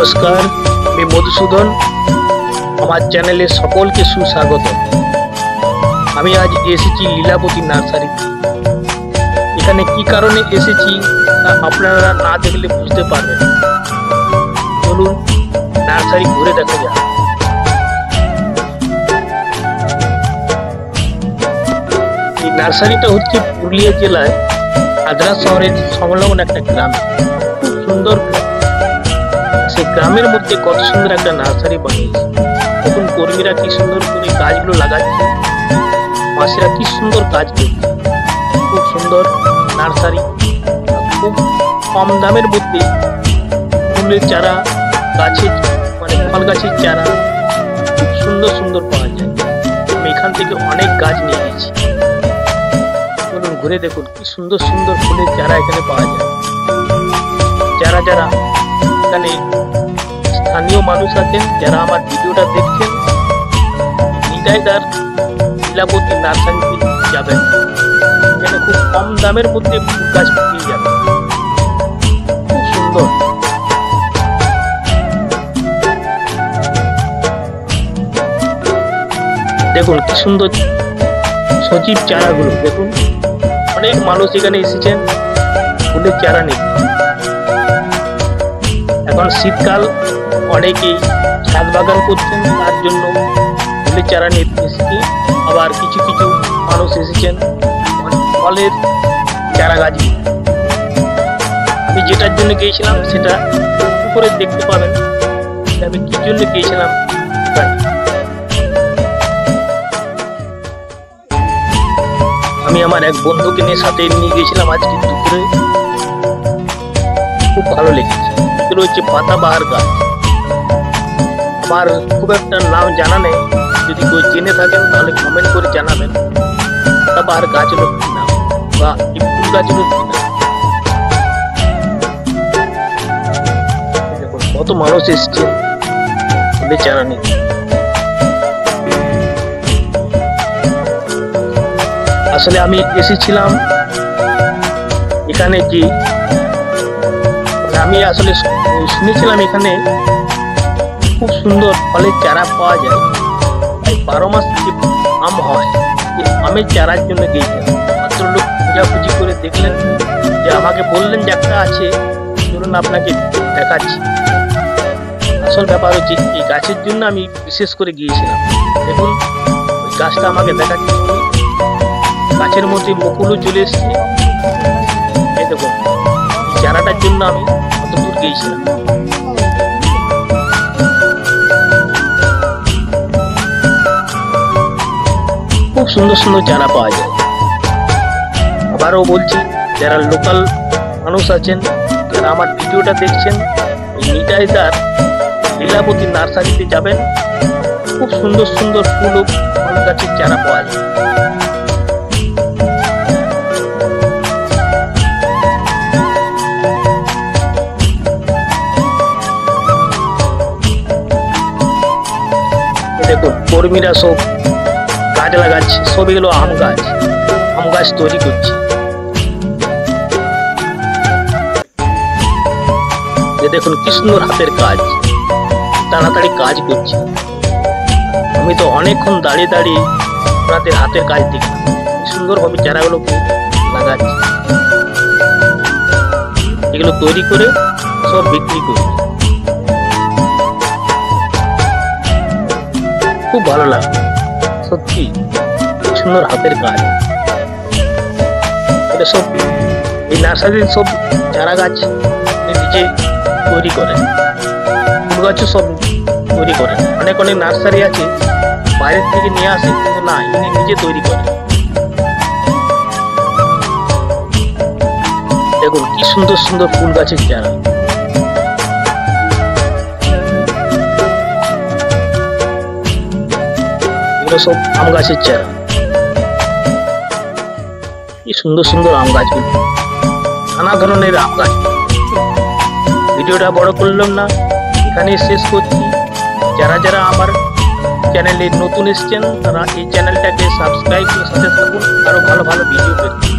নমস্কার, আমি মধুসূদন। আমার চ্যানেলে সকলকে সুস্বাগত। আমি আজ এসেছি লীলাবতী নার্সারিতে। এখানে কি কারণে এসেছি তা আপনারা না দেখলে বুঝতে পারবেন। চলুন নার্সারি ঘুরে দেখা যাক। এই নার্সারিটা হচ্ছে পুরুলিয়া জেলায় আদ্রা শহরের সংলগ্ন একটা গ্রাম। খুব সুন্দর সেই গ্রামের মধ্যে কত সুন্দর একটা নার্সারি বানিয়েছে। দেখুন কর্মীরা কি সুন্দর করে গাছগুলো লাগাচ্ছে, মাসিরা কি সুন্দর কাজ করছে। খুব সুন্দর নার্সারি, খুব কম দামের মধ্যে ফুলের চারা, গাছের ফল গাছের চারা খুব সুন্দর সুন্দর পাওয়া যায়। আমি এখান থেকে অনেক গাছ নিয়ে গেছি। চলুন ঘুরে দেখুন কি সুন্দর সুন্দর ফুলের চারা এখানে পাওয়া যায়। যারা যারা এখানে স্থানীয় মানুষ আছেন, যারা আমার ভিডিওটা দেখছেন, নিতাইদার লীলাবতী নার্সারিতে যাবেন। এখানে খুব কম দামের মধ্যে ফুল গাছ পেয়ে যাবেন, খুব সুন্দর। দেখুন কি সুন্দর সজীব চারাগুলো। দেখুন অনেক মানুষ এখানে এসেছেন ফুলের চারা নিতে। এখন শীতকাল, অনেকেই ছাদ বাগান করছেন, তার জন্য ফুলের চারা নিতে এসেছে। আবার কিছু কিছু মানুষ এসেছেন ফলের চারা গাছ। আমি যেটার জন্য গিয়েছিলাম সেটা করে দেখতে পাবেন আমি কি জন্য গিয়েছিলাম। আমি আমার এক বন্ধুকে নিয়ে সাথে নিয়ে গিয়েছিলাম আজকে দুপুরে। খুব ভালো লেগেছে। এগুলো হচ্ছে পাতাবাহার গাছ। আমার খুব একটা নাম জানা নেই, যদি কেউ জেনে থাকেন তাহলে কমেন্ট করে জানাবেন পাতাবাহার গাছ হলো কি নাম, বা এই ফুল গাছ হলো কি নাম। দেখুন কত মানুষ এসছে ফুলের চারা নিয়ে। আসলে আমি এসেছিলাম এখানে যে আমি আসলে শুনেছিলাম এখানে খুব সুন্দর ফলের চারা পাওয়া যায়। 12 মাস যে আম হয়, এই আমের চারার জন্য গিয়েছিলাম। ভদ্রলোক খোঁজাখুঁজি করে দেখলেন, যে আমাকে বললেন যে একটা আছে, ধরুন আপনাকে দেখাচ্ছি। আসল ব্যাপার হচ্ছে এই গাছের জন্য আমি বিশেষ করে গিয়েছিলাম। দেখুন ওই গাছটা আমাকে দেখাচ্ছি, গাছের মধ্যে মুকুলও চলে এসছে। এই দেখুন এই চারাটার জন্য আমি কত দূর গিয়েছিলাম। খুব সুন্দর সুন্দর চারা পাওয়া যায়। আবারও বলছি, যারা লোকাল মানুষ আছেন, যারা আমার ভিডিওটা দেখছেন, এই নিতাইদার লীলাবতী নার্সারিতে যাবেন। খুব সুন্দর সুন্দর ফুল ও ফল গাছের চারা পাওয়া যায়। দেখুন কর্মীরা সব গাছ লাগাচ্ছে, সব এগুলো আম গাছ তৈরি করছে। দেখুন কি সুন্দর হাতের কাজ, তাড়াতাড়ি কাজ করছে। আমি তো অনেকক্ষণ দাঁড়িয়ে দাঁড়িয়ে ওনাদের হাতের কাজ দেখি, সুন্দরভাবে চারাগুলো লাগাচ্ছে। এগুলো তৈরি করে সব বিক্রি করছে। খুব ভালো লাগে, সত্যি সুন্দর হাতের কাজ। এটা সব এই নার্সারির সব চারা গাছ নিজে তৈরি করেন, ফুল গাছও সব তৈরি করেন। অনেক অনেক নার্সারি আছে বাইরের থেকে নিয়ে আসে, কিন্তু না, ইনি নিজে তৈরি করেন। দেখুন কি সুন্দর সুন্দর ফুল গাছের চারা। সব আম গাছের চারা, কি সুন্দর সুন্দর আম গাছগুলো, নানা ধরনের আম গাছ। ভিডিওটা বড় করলাম না, এখানে শেষ করছি। যারা যারা আমার চ্যানেলে নতুন এসছেন, তারা এই চ্যানেলটাকে সাবস্ক্রাইব করে সাথে থাকুন, আরো ভালো ভালো ভিডিও পেতে।